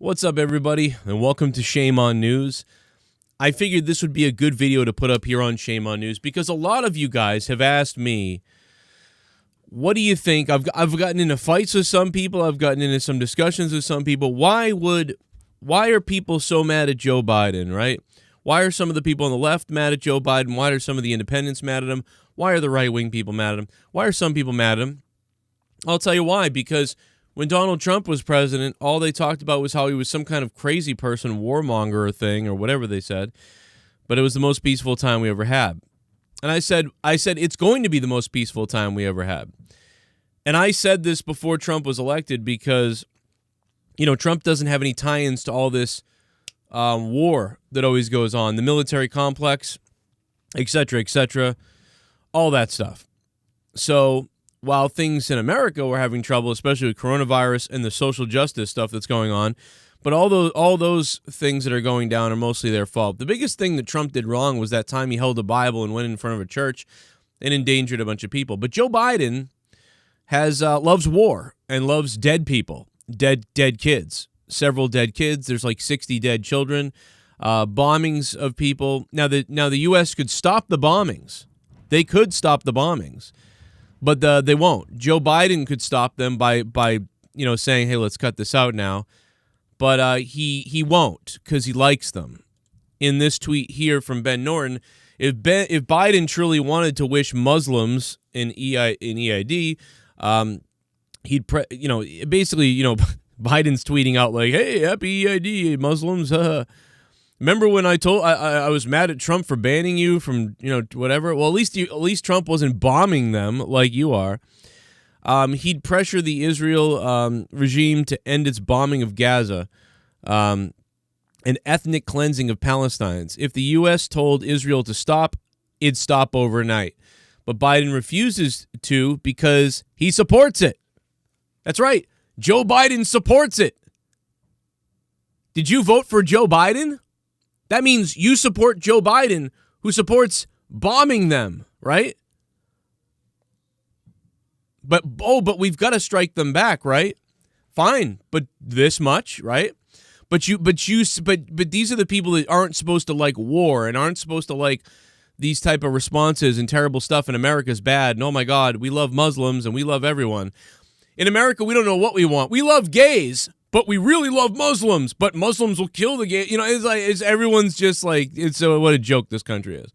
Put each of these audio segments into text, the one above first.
What's up, everybody, and welcome to Shame on News. I figured this would be a good video to put up here on Shame on News because a lot of you guys have asked me, what do you think? I've gotten into fights with some people. I've gotten into some discussions with some people. Why are people so mad at Joe Biden, right? Why are some of the people on the left mad at Joe Biden? Why are some of the independents mad at him? Why are the right-wing people mad at him? Why are some people mad at him? I'll tell you why, because when Donald Trump was president, all they talked about was how he was some kind of crazy person, warmonger thing, or whatever they said. But it was the most peaceful time we ever had. And I said it's going to be the most peaceful time we ever had. And I said this before Trump was elected because, Trump doesn't have any tie-ins to all this war that always goes on, the military complex, etc., all that stuff. So while things in America were having trouble, especially with coronavirus and the social justice stuff that's going on, but all those things that are going down are mostly their fault. The biggest thing that Trump did wrong was that time he held a Bible and went in front of a church and endangered a bunch of people. But Joe Biden loves war and loves dead people, dead kids, several dead kids. There's like 60 dead children, bombings of people. Now the U.S. could stop the bombings. They could stop the bombings. But they won't. Joe Biden could stop them by saying, hey, let's cut this out now. But he won't because he likes them. In this tweet here from Ben Norton, if Biden truly wanted to wish Muslims in EID, he'd basically Biden's tweeting out like, hey, happy EID Muslims. Remember when I was mad at Trump for banning you from, whatever? Well, at least Trump wasn't bombing them like you are. He'd pressure the Israel regime to end its bombing of Gaza and ethnic cleansing of Palestinians. If the U.S. told Israel to stop, it'd stop overnight. But Biden refuses to because he supports it. That's right. Joe Biden supports it. Did you vote for Joe Biden? That means you support Joe Biden, who supports bombing them, right? But we've got to strike them back, right? Fine, but this much, right? But these are the people that aren't supposed to like war and aren't supposed to like these type of responses and terrible stuff. And America's bad. And oh my God, we love Muslims and we love everyone. In America, we don't know what we want. We love gays. But we really love Muslims, but Muslims will kill the gay. Everyone's just like, what a joke this country is.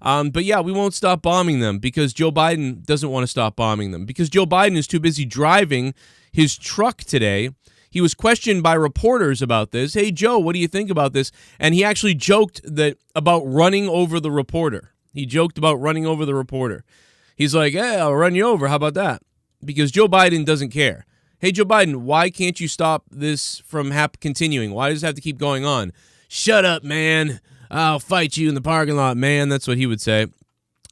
But yeah, we won't stop bombing them because Joe Biden doesn't want to stop bombing them because Joe Biden is too busy driving his truck today. He was questioned by reporters about this. Hey, Joe, what do you think about this? And he actually joked about running over the reporter. He's like, hey, I'll run you over. How about that? Because Joe Biden doesn't care. Hey, Joe Biden, why can't you stop this from continuing? Why does it have to keep going on? Shut up, man. I'll fight you in the parking lot, man. That's what he would say.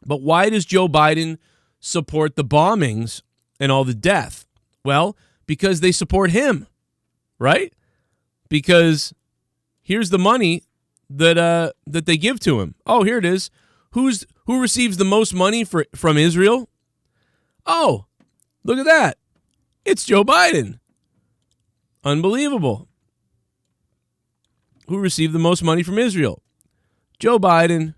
But why does Joe Biden support the bombings and all the death? Well, because they support him, right? Because here's the money that they give to him. Oh, here it is. Who receives the most money from Israel? Oh, look at that. It's Joe Biden. Unbelievable. Who received the most money from Israel? Joe Biden.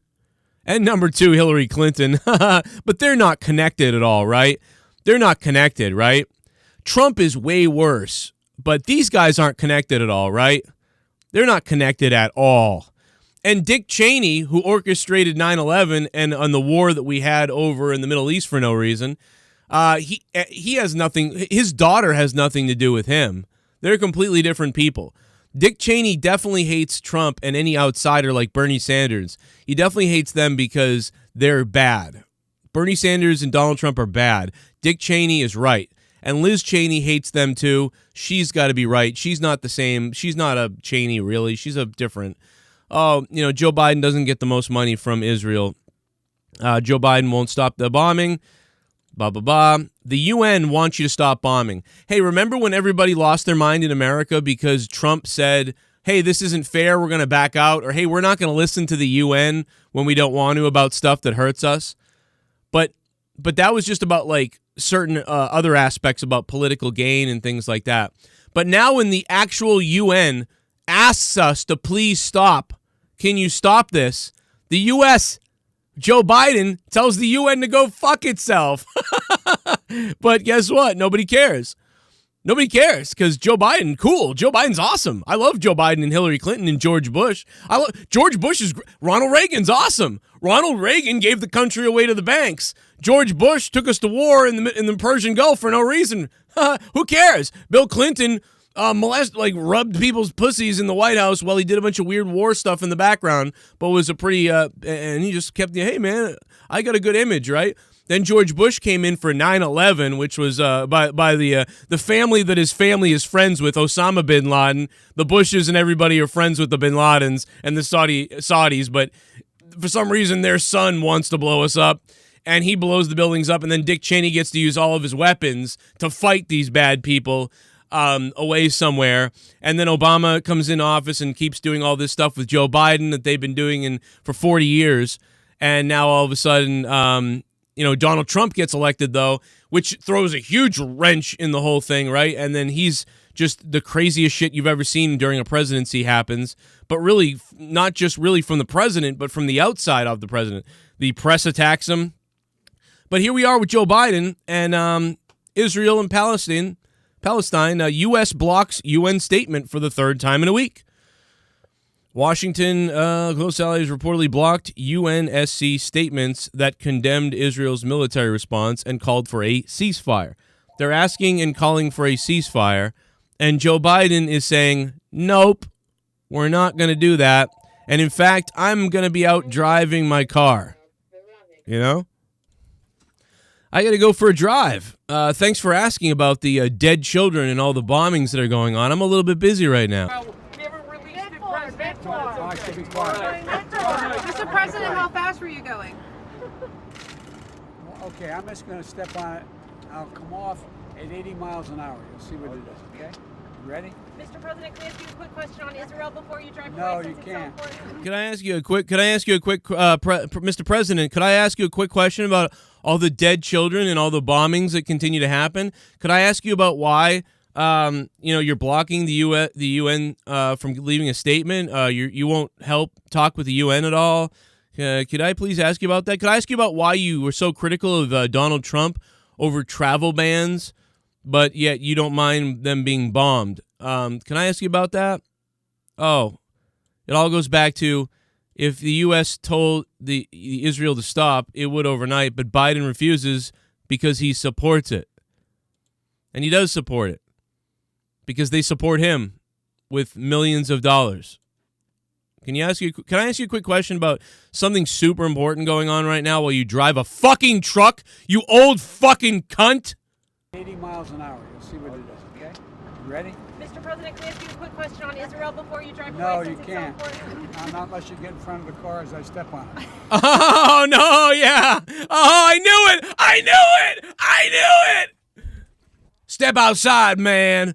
And number 2, Hillary Clinton. But they're not connected at all, right? They're not connected, right? Trump is way worse. But these guys aren't connected at all, right? They're not connected at all. And Dick Cheney, who orchestrated 9/11 and on the war that we had over in the Middle East for no reason, he has nothing. His daughter has nothing to do with him. They're completely different people. Dick Cheney definitely hates Trump and any outsider like Bernie Sanders. He definitely hates them because they're bad. Bernie Sanders and Donald Trump are bad. Dick Cheney is right. And Liz Cheney hates them too. She's got to be right. She's not the same. She's not a Cheney, really. She's a different. Joe Biden doesn't get the most money from Israel. Joe Biden won't stop the bombing. Blah, blah, blah. The UN wants you to stop bombing. Hey, remember when everybody lost their mind in America because Trump said, hey, this isn't fair, we're going to back out, or hey, we're not going to listen to the UN when we don't want to about stuff that hurts us? But that was just about like certain other aspects about political gain and things like that. But now when the actual UN asks us to please stop, can you stop this? The U.S., Joe Biden, tells the UN to go fuck itself. But guess what? Nobody cares. Nobody cares because Joe Biden, cool. Joe Biden's awesome. I love Joe Biden and Hillary Clinton and George Bush. George Bush is Ronald Reagan's awesome. Ronald Reagan gave the country away to the banks. George Bush took us to war in the Persian Gulf for no reason. Who cares? Bill Clinton rubbed people's pussies in the White House while he did a bunch of weird war stuff in the background, but was a pretty and he just kept, hey man, I got a good image, right? Then George Bush came in for 9/11, which was by the family that his family is friends with, Osama bin Laden. The Bushes and everybody are friends with the bin Ladens and the Saudis, but for some reason their son wants to blow us up, and he blows the buildings up, and then Dick Cheney gets to use all of his weapons to fight these bad people away somewhere. And then Obama comes in office and keeps doing all this stuff with Joe Biden that they've been doing for 40 years. And now all of a sudden, Donald Trump gets elected, though, which throws a huge wrench in the whole thing, right? And then he's just the craziest shit you've ever seen during a presidency happens. But really, not just really from the president, but from the outside of the president. The press attacks him. But here we are with Joe Biden and Israel and Palestine. U.S. blocks UN statement for the third time in a week. Washington, close allies reportedly blocked UNSC statements that condemned Israel's military response and called for a ceasefire. They're asking and calling for a ceasefire, and Joe Biden is saying, nope, we're not going to do that. And in fact, I'm going to be out driving my car. You know? I got to go for a drive. Thanks for asking about the dead children and all the bombings that are going on. I'm a little bit busy right now. Mr. President, how fast were you going? Okay, I'm just going to step on it. I'll come off at 80 miles an hour. You'll see what it is, okay? You ready? Mr. President, can I ask you a quick question on Israel before you drive away? No, you can't. Can I ask you a quick, Mr. President, could I ask you a quick question about all the dead children and all the bombings that continue to happen? Could I ask you about why you're blocking the UN from leaving a statement? You won't help talk with the UN at all. Could I please ask you about that? Could I ask you about why you were so critical of Donald Trump over travel bans, but yet you don't mind them being bombed? Can I ask you about that? Oh, it all goes back to if the U.S. told the Israel to stop, it would overnight, but Biden refuses because he supports it. And he does support it. Because they support him with millions of dollars. Can I ask you a quick question about something super important going on right now while you drive a fucking truck, you old fucking cunt? 80 miles an hour. You'll see what it is, okay? You ready? Mr. President, can I ask you a quick question on Israel before you drive away? No, you can't. Not unless you get in front of the car as I step on it. Oh, no, yeah. Oh, I knew it. Step outside, man.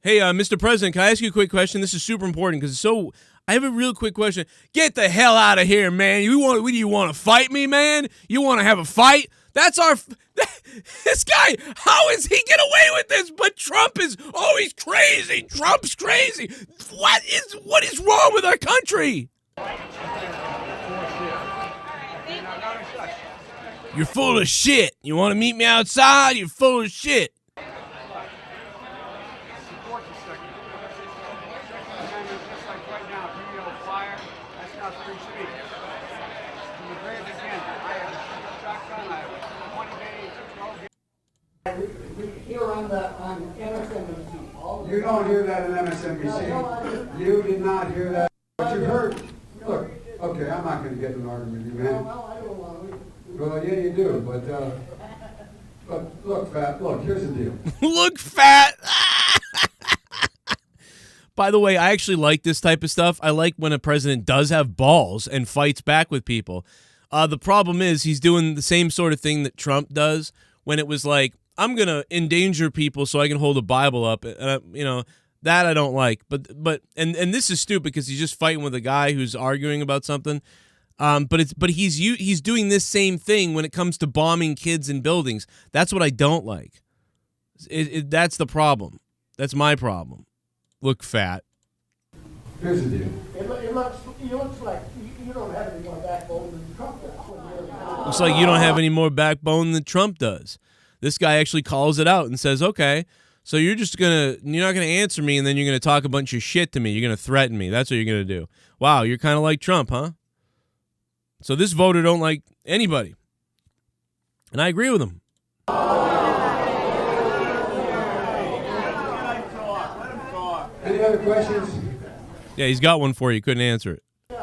Hey, Mr. President, can I ask you a quick question? This is super important because I have a real quick question. Get the hell out of here, man. You want to fight me, man? You want to have a fight? This guy, how is he get away with this? But Trump is, he's crazy. Trump's crazy. What is wrong with our country? You're full of shit. You want to meet me outside? You're full of shit. Here on MSNBC. You don't hear that on MSNBC. You did not hear that. But you heard. Look, okay, I'm not going to get in an argument with you, man. Well, yeah, you do, but look, fat, look, here's the deal. Look, fat. By the way, I actually like this type of stuff. I like when a president does have balls and fights back with people. The problem is he's doing the same sort of thing that Trump does when it was like, I'm going to endanger people so I can hold a Bible up. That I don't like. But this is stupid because he's just fighting with a guy who's arguing about something. But he's doing this same thing when it comes to bombing kids in buildings. That's what I don't like. That's the problem. That's my problem. Look fat. Here's the deal. It looks like you don't have any more backbone than Trump does. Looks like you don't have any more backbone than Trump does. This guy actually calls it out and says, okay, so you're not gonna answer me, and then you're gonna talk a bunch of shit to me. You're gonna threaten me. That's what you're gonna do. Wow, you're kind of like Trump, huh? So this voter don't like anybody. And I agree with him. Any other questions? Yeah, he's got one for you. Couldn't answer it. I'm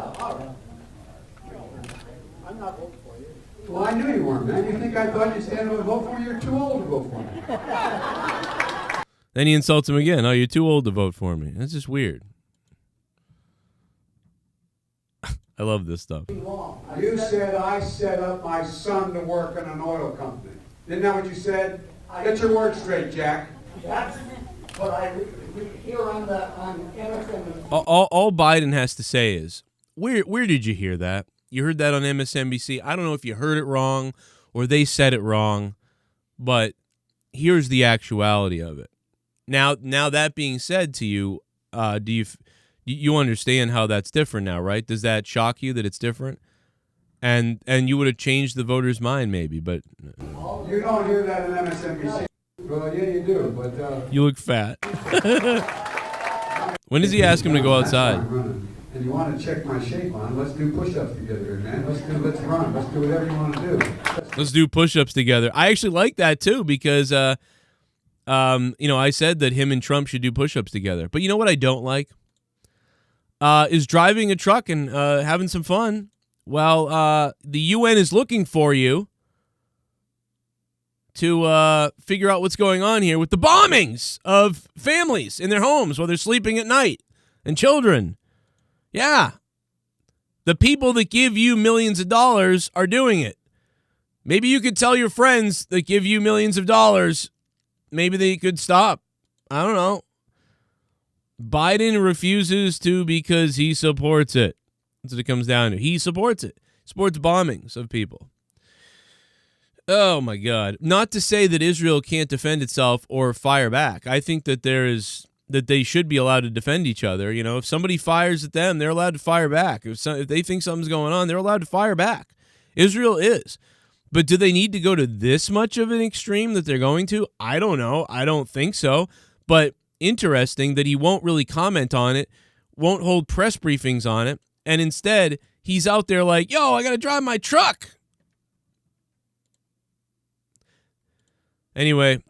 not voting for you. Well, I knew you weren't, man. You think I thought you'd stand up and vote for me? You're too old to vote for me. Then he insults him again. Oh, you're too old to vote for me. That's just weird. I love this stuff. You said I set up my son to work in an oil company. Isn't that what you said? Get your words straight, Jack. That's what I hear on MSNBC. All Biden has to say is, where did you hear that? You heard that on MSNBC? I don't know if you heard it wrong or they said it wrong, but here's the actuality of it. Now that being said to you, do you understand how that's different now, right? Does that shock you that it's different? And you would have changed the voter's mind maybe, but You don't hear that on MSNBC. Well, yeah, you do, but... you look fat. When does he ask him to go outside? And you want to check my shape on, let's do push-ups together, man. Let's run. Let's do whatever you want to do. Let's do push-ups together. I actually like that too because, I said that him and Trump should do push-ups together. But you know what I don't like? Is driving a truck and having some fun. Well, the UN is looking for you to figure out what's going on here with the bombings of families in their homes while they're sleeping at night and children. Yeah. The people that give you millions of dollars are doing it. Maybe you could tell your friends that give you millions of dollars, maybe they could stop. I don't know. Biden refuses to because he supports it. That's what it comes down to. He supports it. Supports bombings of people. Oh, my God. Not to say that Israel can't defend itself or fire back. I think that they should be allowed to defend each other. You know, if somebody fires at them, they're allowed to fire back. If they think something's going on, they're allowed to fire back. Israel is. But do they need to go to this much of an extreme that they're going to? I don't know. I don't think so. But interesting that he won't really comment on it, won't hold press briefings on it, and instead he's out there like, yo, I got to drive my truck. Anyway,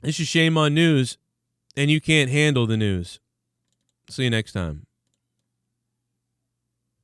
this is Shame on News, and you can't handle the news. See you next time.